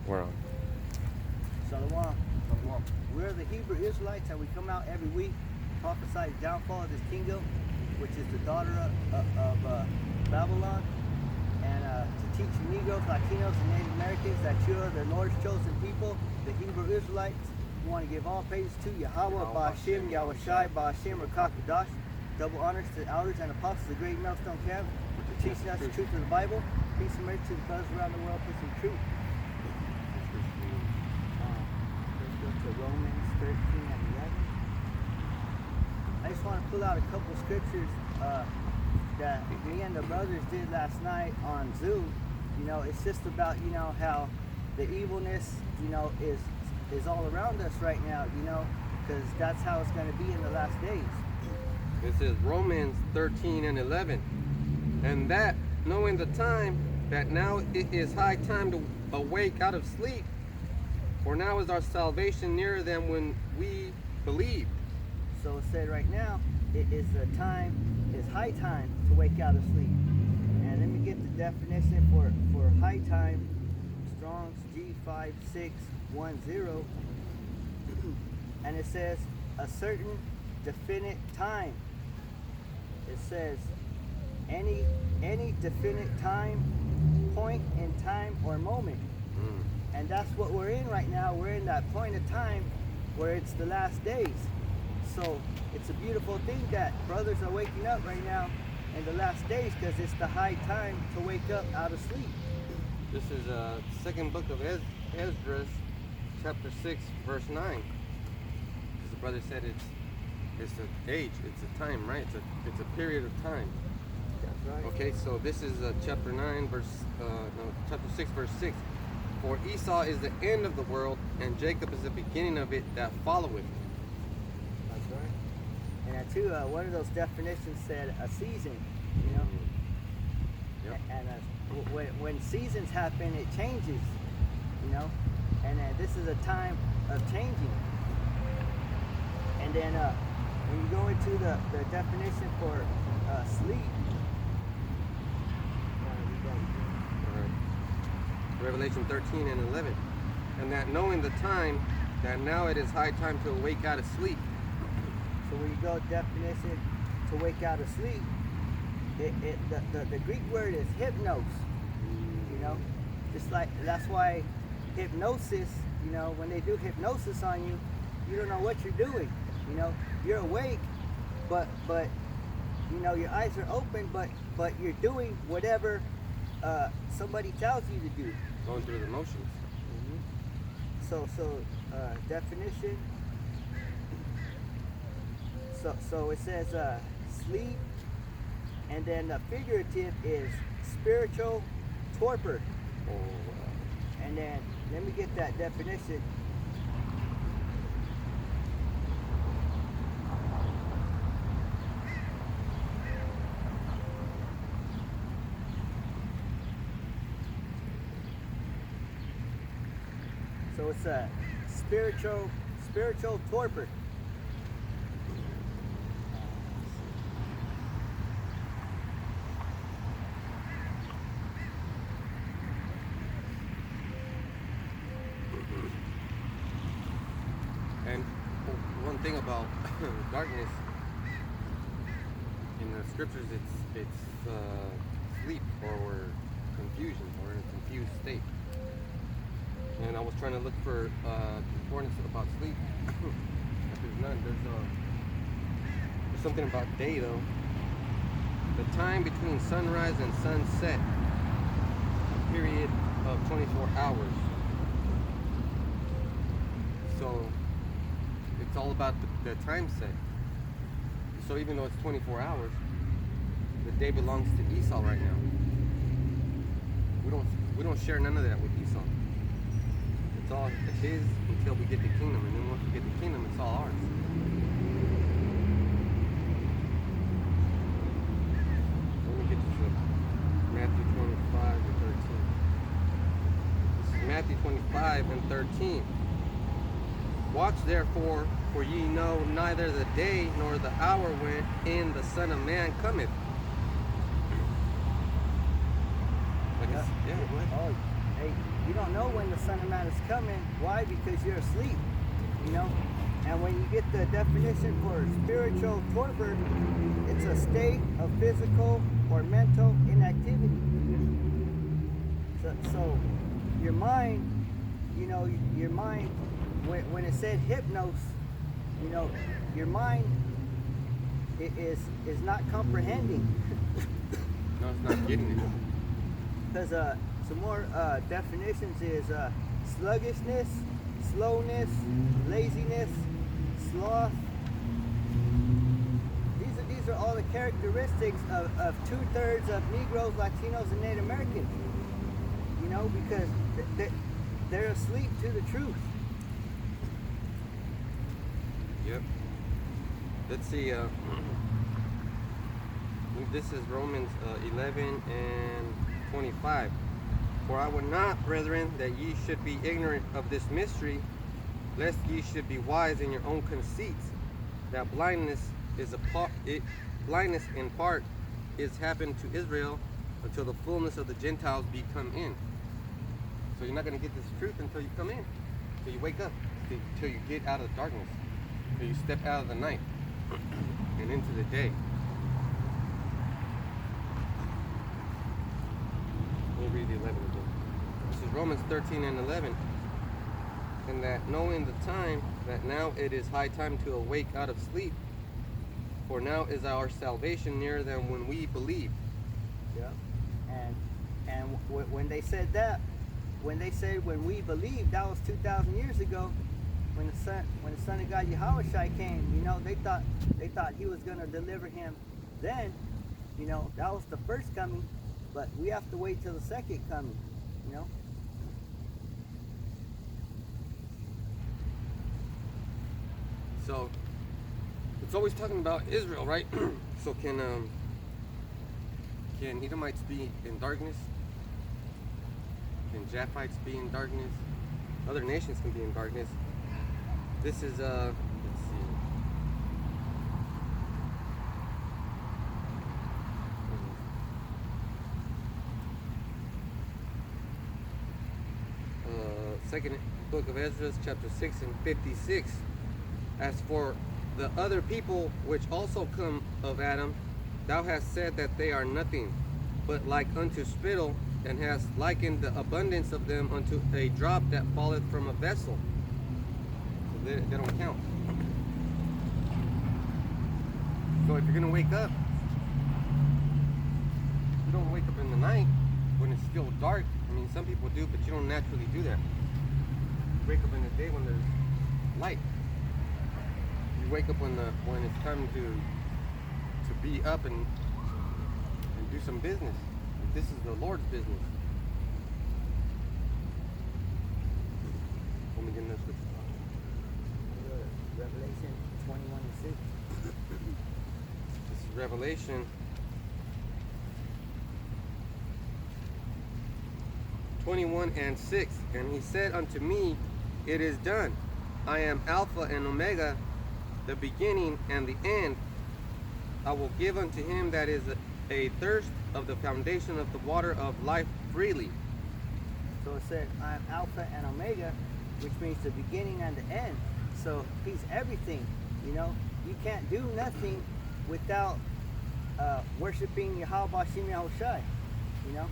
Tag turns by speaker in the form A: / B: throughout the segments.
A: We're on.
B: Shalom. We're the Hebrew Israelites, and we come out every week, prophesy the downfall of this kingdom, which is the daughter of Babylon, and to teach Negroes, Latinos, and Native Americans that you are the Lord's chosen people, the Hebrew Israelites. We want to give all praise to Yahweh, Ba'ashem, Yahweh Shai, Ba'ashem, Rakakadash. Double honors to the elders and apostles of the great Millstone Camp for teaching us the truth of the Bible. Peace and mercy to the brothers around the world for some truth. Let's go to Romans 13 and 11. I just want to pull out a couple scriptures that me and the brothers did last night on Zoom. You know, it's just about, you know, how the evilness, you know, is all around us right now, you know, because that's how it's going to be in the last days.
A: This is Romans 13 and 11. And that, knowing the time, that now it is high time to awake out of sleep. For now is our salvation nearer than when we believed.
B: So it said right now, it is the time, it's high time to wake out of sleep. And let me get the definition for high time. Strong's G5610. And it says a certain definite time. It says any definite time, point in time or moment. And that's what we're in right now. We're in that point of time where it's the last days. So it's a beautiful thing that brothers are waking up right now in the last days, because it's the high time to wake up out of sleep.
A: This is second book of Esdras, chapter 6, verse 9. As the brother said, it's an age, it's a time, right? It's a period of time.
B: That's right.
A: Okay, so this is chapter 9, chapter 6, verse 6. For Esau is the end of the world, and Jacob is the beginning of it that followeth.
B: That's right. And too, one of those definitions said a season, you know.
A: Yep.
B: And when seasons happen, it changes, you know. And this is a time of changing. And then when you go into the definition for sleep,
A: Revelation 13 and 11. And that knowing the time, that now it is high time to awake out of sleep.
B: so when you go definition to wake out of sleep, the Greek word is hypnos, you know. Just like, that's why hypnosis, you know, when they do hypnosis on you, you don't know what you're doing, you know. You're awake, but you know, your eyes are open, but you're doing whatever somebody tells you to do.
A: Going through the motions.
B: So definition. So it says sleep, and then the figurative is spiritual torpor.
A: Oh, wow.
B: And then let me get that definition. So it's a spiritual torpor.
A: And one thing about darkness in the scriptures, it's sleep or confusion, or in a confused state. And I was trying to look for concordance about sleep. There's none. There's something about day though. The time between sunrise and sunset, a period of 24 hours. So it's all about the time set. So even though it's 24 hours, the day belongs to Esau right now. We don't share none of that with Esau. It's all his until we get the kingdom, and then once we get the kingdom, it's all ours. Let me get this up. Matthew 25 and 13. This is Matthew 25 and 13. Watch therefore, for ye know neither the day nor the hour when in the Son of Man cometh. Like
B: Yeah.
A: go ahead.
B: Oh, hey, you know don't know when the Son of Man is coming. Why? Because you're asleep, you know. And when you get the definition for spiritual torpor, it's a state of physical or mental inactivity. So your mind, you know, your mind, when it said hypnos, you know, your mind is not comprehending.
A: No, it's not getting it.
B: Because some more definitions is sluggishness, slowness, laziness, sloth. These are all the characteristics of 2/3 of Negroes, Latinos, and Native Americans. You know, because they're asleep to the truth.
A: Yep. Let's see. This is Romans 11 and 25. For I would not, brethren, that ye should be ignorant of this mystery, lest ye should be wise in your own conceits, that blindness in part is happened to Israel until the fullness of the Gentiles be come in. So you're not going to get this truth until you come in, until you wake up, until you get out of darkness, until you step out of the night and into the day. Let me read the 11 again. This is Romans 13 and 11. And that knowing the time, that now it is high time to awake out of sleep, for now is our salvation nearer than when we believed.
B: Yeah. And when they said that, when they said when we believed, that was 2,000 years ago, when the Son of God Yahushua came. You know, they thought he was gonna deliver him then. You know, that was the first coming, but we have to wait till the second coming. You know.
A: So it's always talking about Israel, right? So can Edomites be in darkness? Can Japhites be in darkness? Other nations can be in darkness. This is let's see. Second book of Ezra, chapter 6 and 56. As for the other people which also come of Adam, thou hast said that they are nothing, but like unto spittle, and hast likened the abundance of them unto a drop that falleth from a vessel. So they don't count. So if you're going to wake up, you don't wake up in the night when it's still dark. I mean, some people do, but you don't naturally do that. You wake up in the day when there's light. You wake up when it's time to be up and do some business. This is the Lord's business. Let me get this.
B: Revelation 21 and 6.
A: This is Revelation 21 and 6. And he said unto me, it is done. I am Alpha and Omega, the beginning and the end. I will give unto him that is a thirst of the fountain of the water of life freely.
B: So it said, I am Alpha and Omega, which means the beginning and the end. So he's everything, you know. You can't do nothing without worshiping Yahweh Shem Yahushai, you know.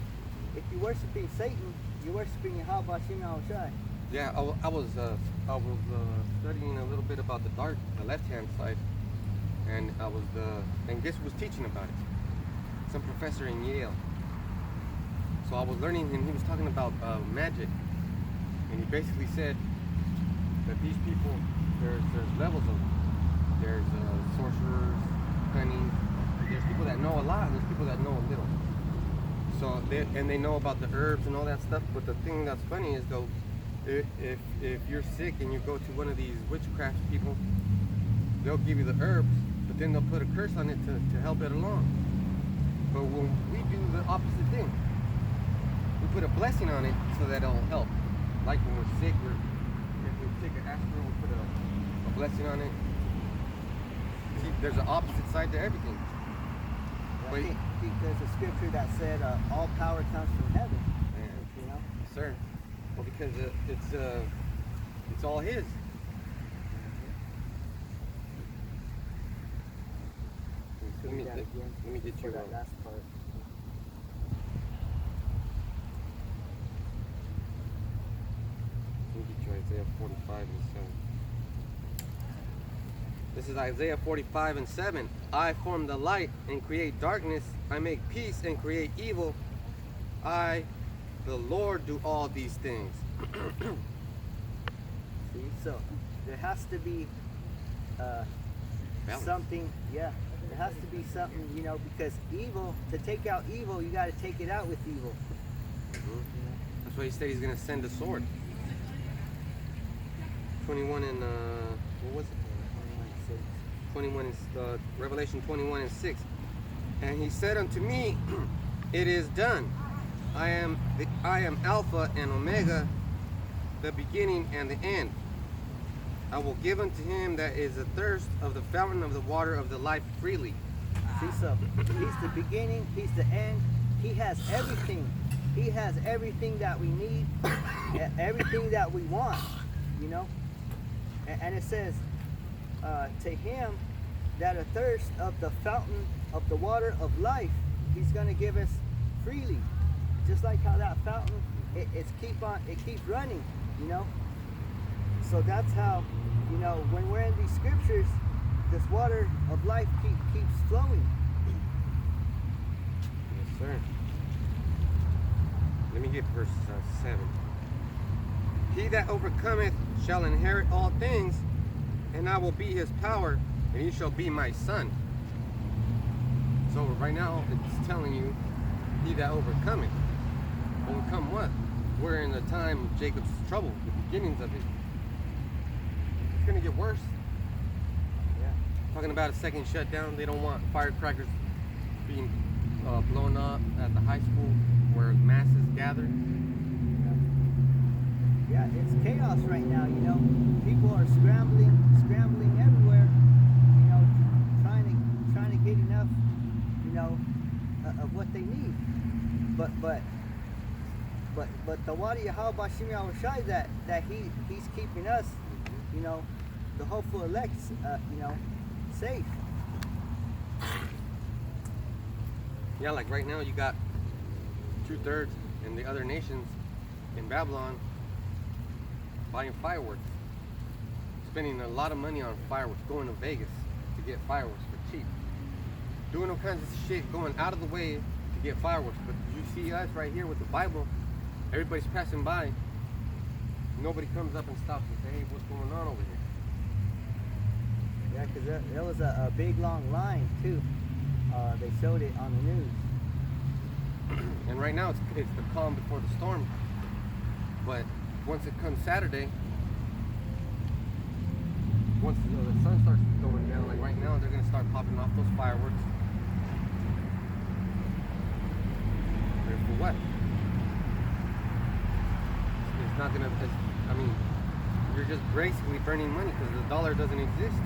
B: If you're worshiping Satan, you're worshiping Yahweh Shem Yahushai.
A: Yeah, I was studying a little bit about the left-hand side, and and guess who was teaching about it? Some professor in Yale. So I was learning, and he was talking about magic, and he basically said that these people, there's levels of them. There's sorcerers, cunning. There's people that know a lot, and there's people that know a little. So they know about the herbs and all that stuff. But the thing that's funny is though, if you're sick and you go to one of these witchcraft people, they'll give you the herbs, but then they'll put a curse on it to help it along. But when we do the opposite thing, we put a blessing on it so that it'll help. Like when we're sick, if we take an aspirin, we put a blessing on it. See, there's an opposite side to everything.
B: I think there's a scripture that said all power comes from heaven.
A: Man.
B: You know?
A: Yes, sir. Well, because it's all his. Let me get
B: for
A: you
B: that last part.
A: Let me get you Isaiah 45 and 7. This is Isaiah 45 and 7. I form the light and create darkness. I make peace and create evil. I, the Lord, do all these things.
B: See, so there has to be
A: Balance.
B: something, yeah. There has to be something, you know, because evil, to take out evil, you got to take it out with evil.
A: That's why he said he's going to send a sword. 21 and, what was it? 21 and, Revelation 21 and 6. And he said unto me, it is done. I am Alpha and Omega, the beginning and the end. I will give unto him that is athirst of the fountain of the water of the life freely.
B: See, so he's the beginning, he's the end. He has everything. He has everything that we need, everything that we want, you know. And it says, to him that athirst of the fountain of the water of life, he's going to give us freely. Just like how that fountain, it keeps running, you know. So that's how, you know, when we're in these scriptures, this water of life keeps flowing.
A: Yes, sir. Let me get verse 7. He that overcometh shall inherit all things, and I will be his power, and he shall be my son. So right now it's telling you, he that overcometh. Overcome what? We're in the time of Jacob's trouble, the beginnings of it. It's gonna get worse.
B: Yeah.
A: Talking about a second shutdown. They don't want firecrackers being blown up at the high school where masses gather.
B: Yeah, it's chaos right now, you know. People are scrambling everywhere, you know, trying to get enough, you know, of what they need. But the Wadi Yahweh Bashim Yahushai that he's keeping us, you know, the hopeful elect, you know, safe.
A: Yeah, like right now you got 2/3 in the other nations in Babylon buying fireworks, spending a lot of money on fireworks, going to Vegas to get fireworks for cheap, doing all kinds of shit, going out of the way to get fireworks. But you see us right here with the Bible, everybody's passing by, nobody comes up and stops and says, hey, what's going on over here?
B: Yeah, because there was a big long line too. They showed it on the news.
A: And right now it's the calm before the storm, but once it comes Saturday, once the sun starts going down, like right now, they're going to start popping off those fireworks. And for what? It's not going to, I mean, you're just basically burning money because the dollar doesn't exist.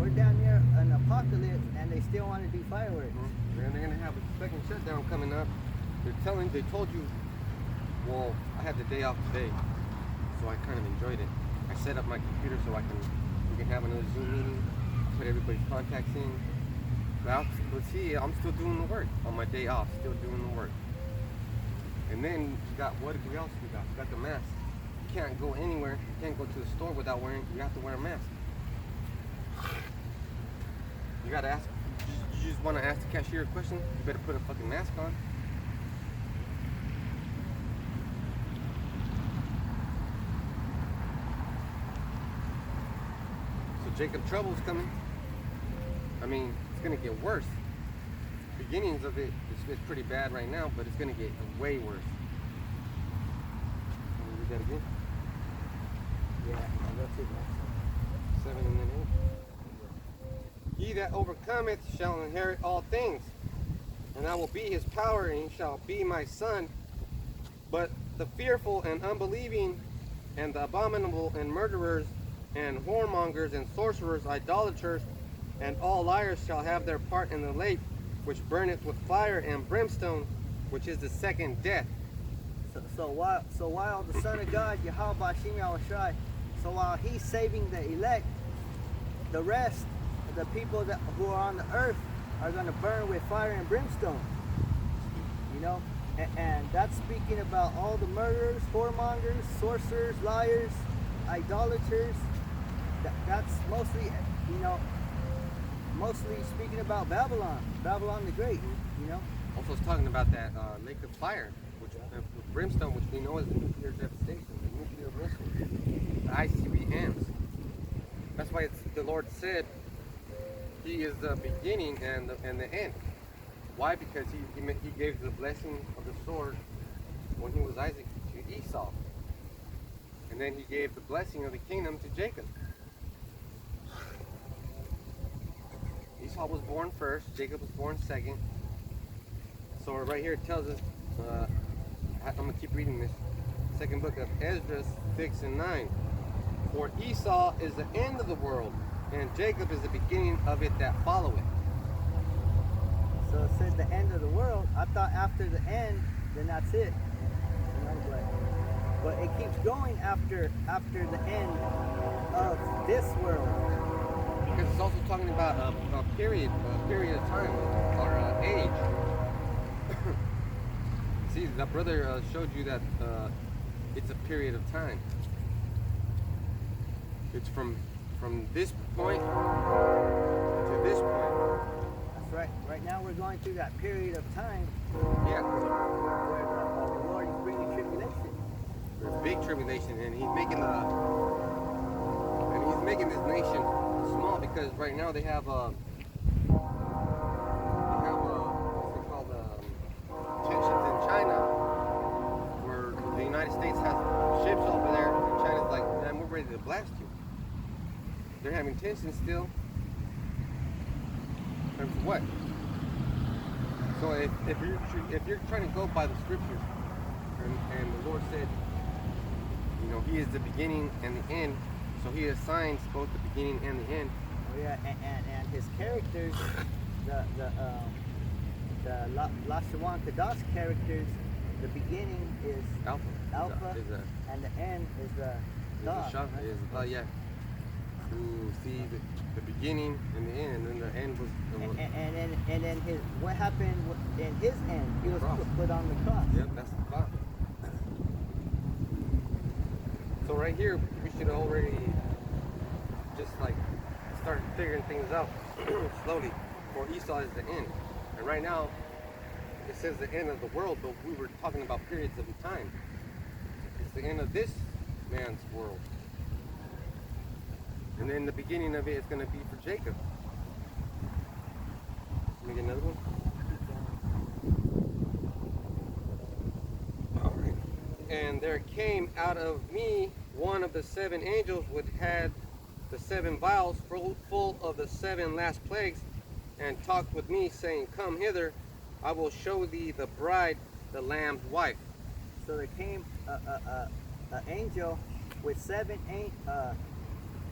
B: We're down near an apocalypse and they still want to do fireworks.
A: Mm-hmm. And they're going to have a second shutdown coming up. They told you, well, I had the day off today, so I kind of enjoyed it. I set up my computer so we can have another Zoom meeting, put everybody's contacts in. Well, let's see, I'm still doing the work on my day off, still doing the work. And then you got, what else we got? We got the mask. You can't go anywhere, you can't go to the store without wearing, you have to wear a mask. You gotta ask, you just wanna ask the cashier a question, you better put a fucking mask on. Jacob trouble's coming. I mean, it's gonna get worse. Beginnings of it is pretty bad right now, but it's gonna get way worse. Can we read that again?
B: Yeah, that's it, man.
A: 7 and then 8. He that overcometh shall inherit all things, and I will be his power, and he shall be my son. But the fearful and unbelieving, and the abominable and murderers, and whoremongers and sorcerers, idolaters, and all liars shall have their part in the lake, which burneth with fire and brimstone, which is the second death.
B: So while the Son of God, Yahweh Bashim Yahushai, so while he's saving the elect, the rest, the people who are on the earth, are going to burn with fire and brimstone. You know, and that's speaking about all the murderers, whoremongers, sorcerers, liars, idolaters. That's mostly, you know, mostly speaking about Babylon the Great. You know.
A: Also, it's talking about that lake of fire, which brimstone, which we know is the nuclear devastation, the nuclear missile, the ICBMs. That's why the Lord said He is the beginning and the end. Why? Because he gave the blessing of the sword when he was Isaac to Esau, and then He gave the blessing of the kingdom to Jacob. Esau was born first, Jacob was born second. So right here it tells us, I'm going to keep reading this, second book of Ezra 6 and 9. For Esau is the end of the world, and Jacob is the beginning of it that followeth.
B: So it said the end of the world. I thought after the end, then that's it. You know, but it keeps going after the end of this world.
A: Because it's also talking about a period of time, or age. See, that brother showed you that it's a period of time. It's from this point to this point.
B: That's right. Right now we're going through that period of time.
A: Yeah.
B: Where the Lord is bringing tribulation.
A: There's big tribulation, and He's making this nation small, because right now they have what's it called, tensions in China, where the United States has ships over there, and China's like, man, we're ready to blast you. They're having tensions still. And for what? So if you're trying to go by the scriptures, and the Lord said, you know, He is the beginning and the end, so He assigns both the beginning and the end.
B: Oh yeah, and His characters, the Lashawan Kadash characters, the beginning is Alpha, and the end is the Dog.
A: Right? Yeah. To see the beginning and the end, and then the end was.
B: And then what happened in His end? He was put on the cross.
A: Yep, that's the cross. So right here, we should already just like start figuring things out slowly. For Esau is the end, and right now it says the end of the world, but we were talking about periods of time. It's the end of this man's world, and then the beginning of it is going to be for Jacob. Let me get another one. All right. And there came out of me one of the 7 angels which had the 7 vials full of the 7 last plagues, and talked with me, saying, Come hither, I will show thee the bride, the Lamb's wife.
B: So there came an angel with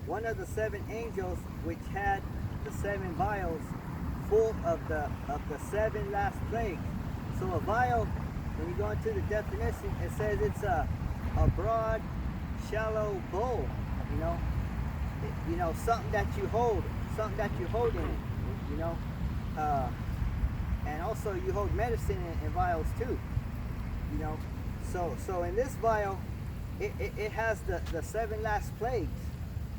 B: one of the 7 angels which had the 7 vials full of the 7 last plagues. So a vial, when you go into the definition, it says it's a broad, shallow bowl. You know, something that you hold in it. You know, and also you hold medicine in vials too. You know, so in this vial, it has the 7 last plagues.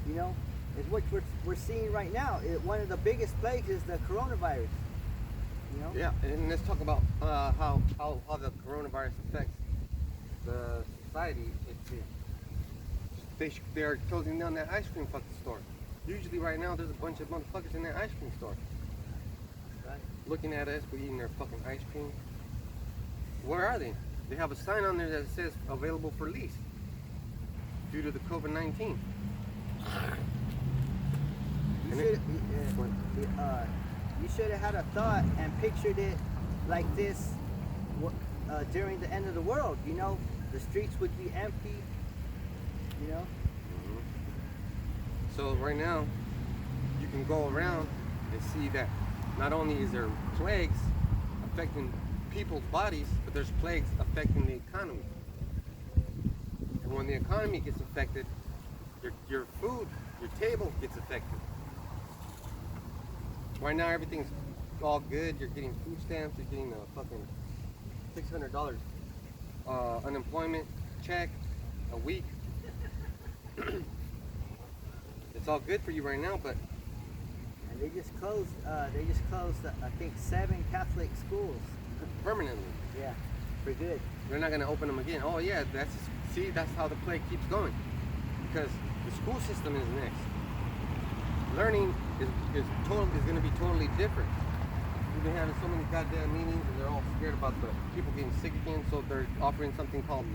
B: You know, is what we're seeing right now. One of the biggest plagues is the coronavirus. You know?
A: Yeah, and let's talk about how the coronavirus affects the society. They are closing down that ice cream fucking store. Usually right now there's a bunch of motherfuckers in that ice cream store.
B: Right.
A: Looking at us, we're eating their fucking ice cream. Where are they? They have a sign on there that says available for lease due to the COVID-19.
B: You should have had a thought and pictured it like this during the end of the world. You know, the streets would be empty. You know.
A: Mm-hmm. So right now, you can go around and see that not only is there plagues affecting people's bodies, but there's plagues affecting the economy. when the economy gets affected, your food, your table gets affected. Right now everything's all good. You're getting food stamps. You're getting a fucking $600 unemployment check a week. It's all good for you right now, but
B: And they just closed. I think 7 Catholic schools.
A: permanently.
B: Yeah, for good.
A: They're not gonna open them again. Oh yeah, that's how the plague keeps going. Because the school system is next. Learning is gonna be totally different. We've been having so many goddamn meetings and they're all scared about the people getting sick again, so they're offering something called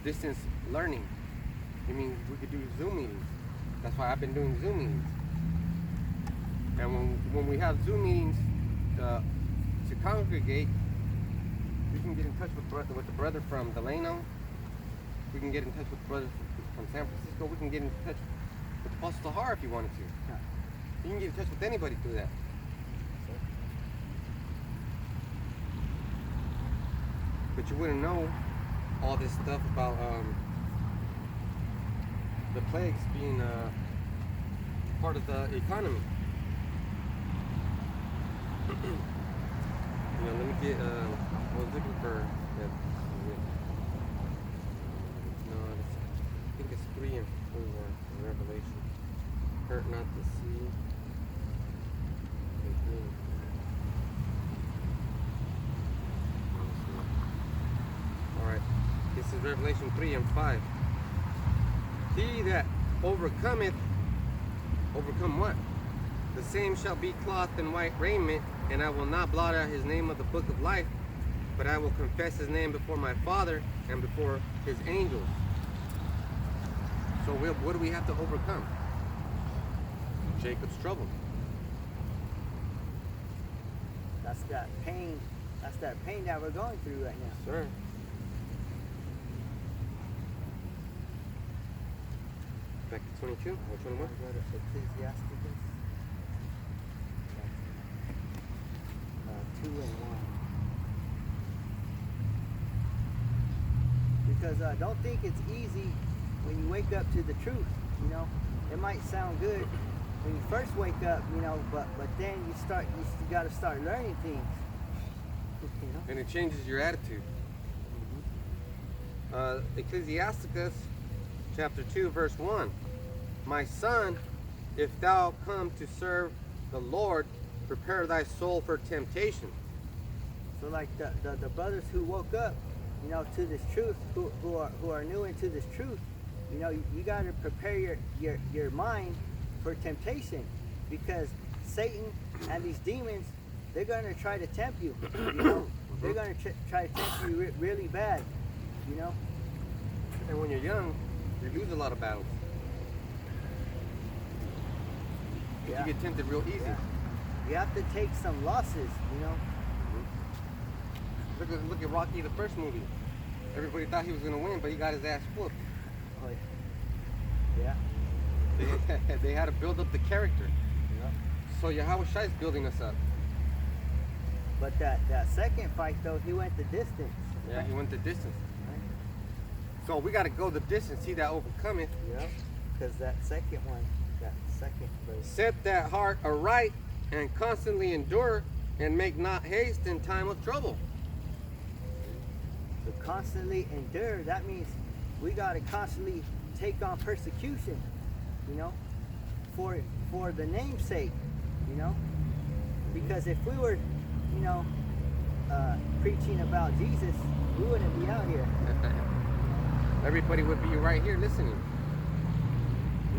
A: distance learning. It means we could do Zoom meetings. That's why I've been doing Zoom meetings. And when we have Zoom meetings to congregate, we can get in touch with the brother from Delano. We can get in touch with the brother from San Francisco. We can get in touch with the Apostle Tahar if you wanted to.
B: Yeah.
A: You can get in touch with anybody through that. But you wouldn't know all this stuff about the plagues being part of the economy. You know, let me get, I was looking for, yeah, no, I think it's 3 and 4 in Revelation. Hurt not to see. Alright, this is Revelation 3 and 5. He that overcometh, overcome what? The same shall be clothed in white raiment, and I will not blot out his name of the book of life, but I will confess his name before my Father and before his angels. So what do we have to overcome? Jacob's trouble.
B: That's that pain. That's that pain that we're going through right now.
A: Sir. Back to 22 or 21?
B: Go to Ecclesiasticus 2 and 1. Because don't think it's easy when you wake up to the truth. You know, it might sound good when you first wake up. You know, but then you got to start learning things. You know?
A: And it changes your attitude. Ecclesiasticus chapter 2 verse 1. My son, if thou come to serve the Lord, prepare thy soul for temptation.
B: So like the brothers who woke up, you know, to this truth, who are new into this truth, you know, you got to prepare your mind for temptation, because Satan and these demons, they're going to try to tempt you. You know, they're going to try to tempt you really bad. You know.
A: And when you're young, you lose a lot of battles.
B: Yeah.
A: You get tempted real easy.
B: Yeah. You have to take some losses, you know.
A: Look at Rocky, the first movie. Everybody thought he was gonna win, but he got his ass whooped.
B: Oh, yeah.
A: They had to build up the character.
B: Yeah.
A: So Yahweh Shai is building us up.
B: But that second fight though, he went the distance.
A: Yeah, he went the distance.
B: Right.
A: So we gotta go the distance, he that overcometh.
B: Yeah. Because that second verse.
A: Set that heart aright and constantly endure, and make not haste in time of trouble.
B: To constantly endure, that means we gotta constantly take on persecution, you know, for the name's sake, you know. Because if we were, you know, preaching about Jesus, we wouldn't be out here.
A: Everybody would be right here listening.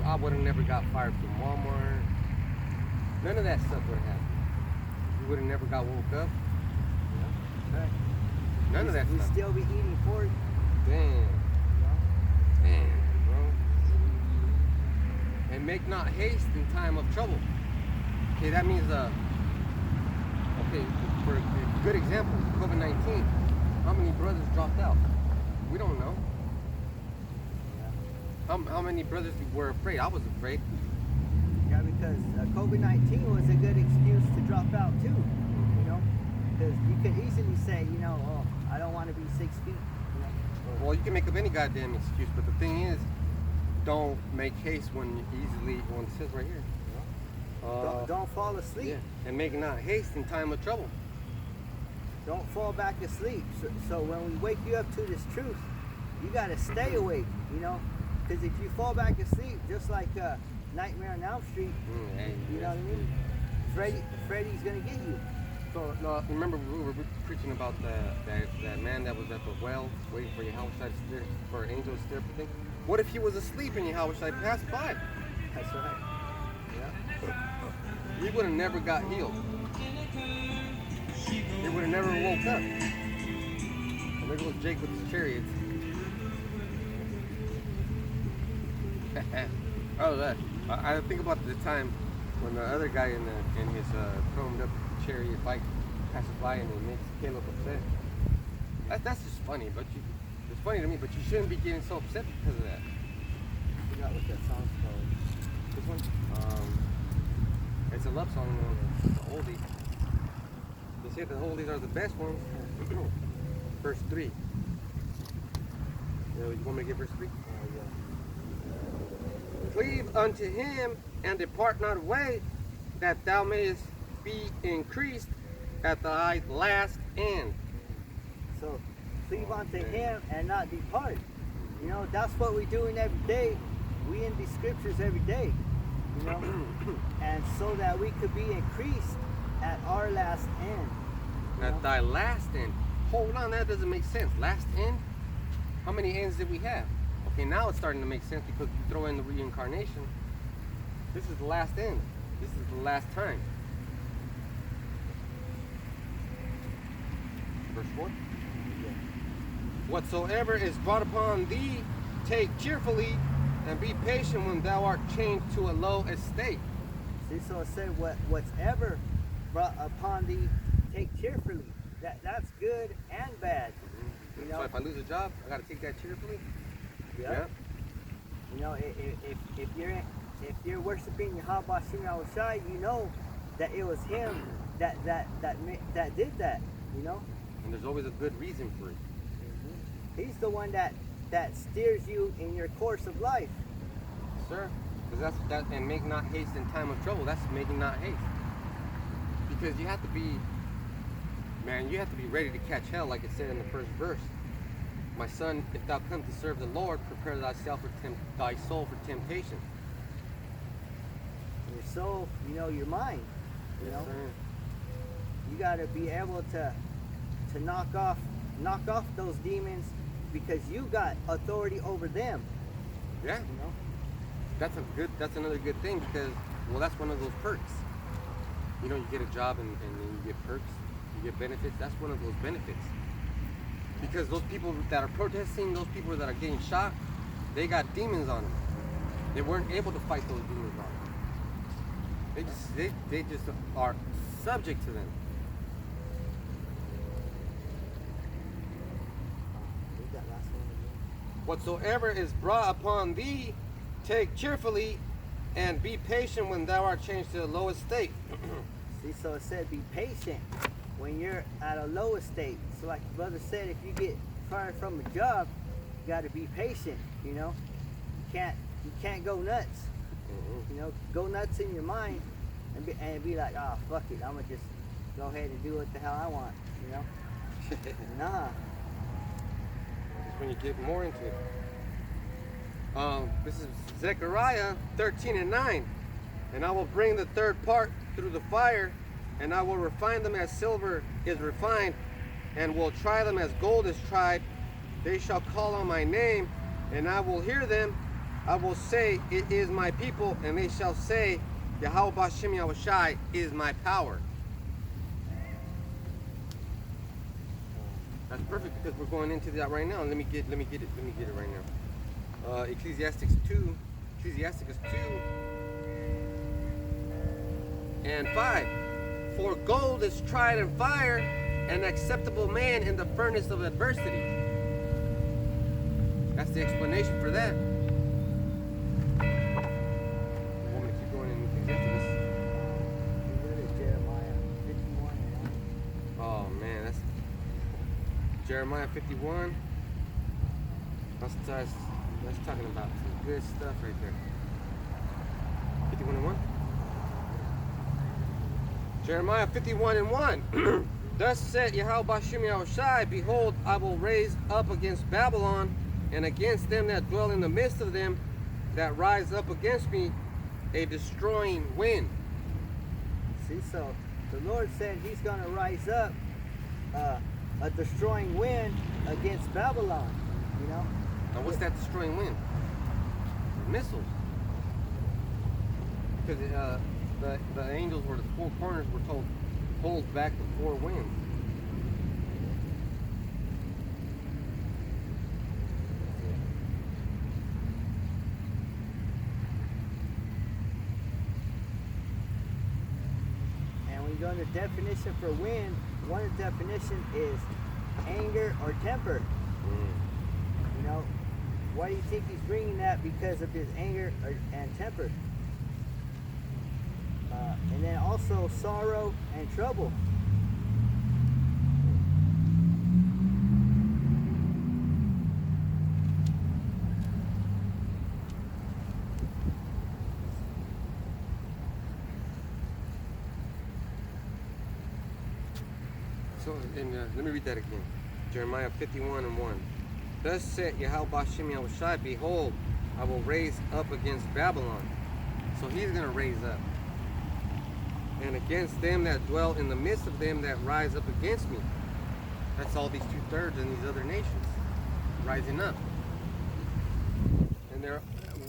A: I would have never got fired from Walmart. None of that stuff would have happened. You would have never got woke up.
B: Yeah. Right.
A: None of that
B: We'd
A: stuff.
B: still be eating pork.
A: Damn.
B: You know?
A: Damn, bro. And make not haste in time of trouble. Okay, that means, okay, for a good example, COVID-19, how many brothers dropped out? We don't know. How many brothers were afraid? I was afraid.
B: Yeah, because COVID-19 was a good excuse to drop out too, you know? Because you could easily say, you know, oh, I don't want to be 6 feet, you know?
A: Well, you can make up any goddamn excuse, but the thing is, don't make haste when it says right here.
B: Don't fall asleep.
A: Yeah, and make not haste in time of trouble.
B: Don't fall back asleep. So when we wake you up to this truth, you got to stay awake, you know? Because if you fall back asleep, just like Nightmare on Elm Street, you know what I mean? Freddy's going to get you.
A: So, no, remember we were preaching about that man that was at the well waiting for Yahweh to steer, for angels to steer for things. What if he was asleep and Yahweh passed by?
B: That's right. Yeah.
A: He would have never got healed. He would have never woke up. And there goes Jake with his chariots. Oh, that. I think about the time when the other guy in his chromed up chariot bike passes by and it makes Caleb upset. That's just funny, but it's funny to me, but you shouldn't be getting so upset because of that.
B: I forgot what that song's called.
A: This one? It's a love song, it's an oldie. They say the oldies are the best ones. Verse 3. You want me to get verse 3?
B: Yeah.
A: Cleave unto him and depart not away, that thou mayest be increased at thy last end.
B: So cleave unto him and not depart. You know, that's what we're doing every day. We in these scriptures every day, you know, and so that we could be increased at our last end.
A: At thy last end. Hold on, that doesn't make sense. Last end? How many ends did we have? Okay, now it's starting to make sense because you throw in the reincarnation. This is the last end. This is the last time. Verse 4. Whatsoever is brought upon thee, take cheerfully, and be patient when thou art changed to a low estate.
B: See, so it said, whatever brought upon thee, take cheerfully. That's good and bad. You know?
A: So if I lose a job, I got to take that cheerfully.
B: Yeah. You know, if you're worshiping Yahweh Shem Yahushai, you know that it was him that did that. You know.
A: And there's always a good reason for it.
B: He's the one that steers you in your course of life.
A: Sir, because that, and make not haste in time of trouble. That's making not haste. Because you have to be, man, you have to be ready to catch hell, like it said in the first verse. My son, if thou come to serve the Lord, prepare thyself for thy soul for temptation.
B: Your soul, you know, your mind. You know,
A: sir.
B: You got to be able to knock off those demons because you got authority over them.
A: Yeah.
B: You know.
A: That's another good thing because, well, that's one of those perks. You know, you get a job and then you get perks, you get benefits. That's one of those benefits. Because those people that are protesting, those people that are getting shot, they got demons on them. They weren't able to fight those demons on them. They just are subject to them.
B: Read that last one again.
A: Whatsoever is brought upon thee, take cheerfully, and be patient when thou art changed to the lowest state.
B: See, so it said be patient when you're at a low estate. So like the brother said, if you get fired from a job, you got to be patient, you know. You can't go nuts. You know, go nuts in your mind and be like, oh, fuck it, I'm going to just go ahead and do what the hell I want, you know. Nah.
A: That's when you get more into it. This is Zechariah 13:9. And I will bring the third part through the fire, and I will refine them as silver is refined, and will try them as gold is tried. They shall call on my name, and I will hear them. I will say, it is my people, and they shall say, Yahweh Bashem Yahushai is my power. That's perfect because we're going into that right now. Let me get it right now. Ecclesiastes 2 and 5. For gold is tried in fire, an acceptable man in the furnace of adversity. That's the explanation for that. You want me to keep going in Ecclesiastes?
B: Jeremiah 51.
A: Oh man, that's Jeremiah 51. That's talking about some good stuff right there. 51 and 1. Jeremiah 51 and 1. Thus said Yahweh Bashim Yahushai, behold, I will raise up against Babylon and against them that dwell in the midst of them that rise up against me a destroying wind.
B: See, so the Lord said he's going to rise up a destroying wind against Babylon, you know?
A: Now what's that destroying wind? Missiles. Because the angels were the four corners were told, hold back the four winds.
B: And when you go into definition for wind, one of the definition is anger or temper. You know, why do you think he's bringing that? Because of his anger and temper. And then also sorrow and trouble.
A: So, let me read that again. Jeremiah 51 and 1. Thus said Yahweh Bashim Yahushai, behold, I will raise up against Babylon. So he's going to raise up. And against them that dwell in the midst of them that rise up against me. That's all these 2/3 and these other nations rising up. And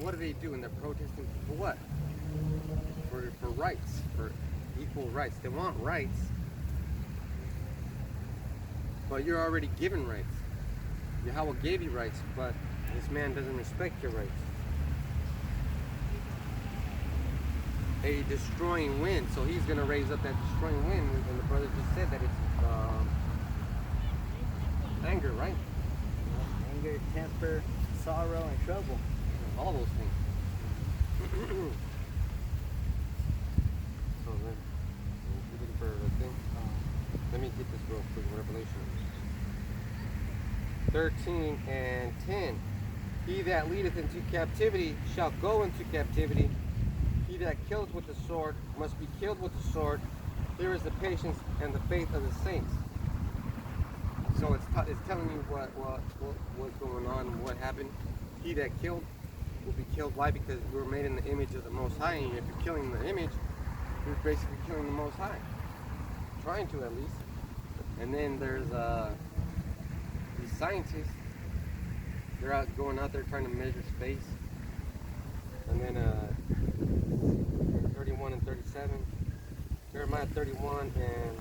A: what are they doing? They're protesting for what? For rights, for equal rights. They want rights, but you're already given rights. Yahweh gave you rights, but this man doesn't respect your rights. A destroying wind, so he's going to raise up that destroying wind, and the brother just said that it's anger, right?
B: Anger, temper, sorrow, and trouble.
A: All those things. So then, you're looking for a thing? Let me get this real quick, Revelation 13 and 10. He that leadeth into captivity shall go into captivity. He that kills with the sword must be killed with the sword. Here is the patience and the faith of the saints. So it's telling you what's going on, what happened. He that killed will be killed. Why? Because we were made in the image of the Most High, and if you're killing the image, you're basically killing the Most High. Trying to, at least. And then there's these scientists. They're going out there trying to measure space. And then 31 and 37. Jeremiah 31 and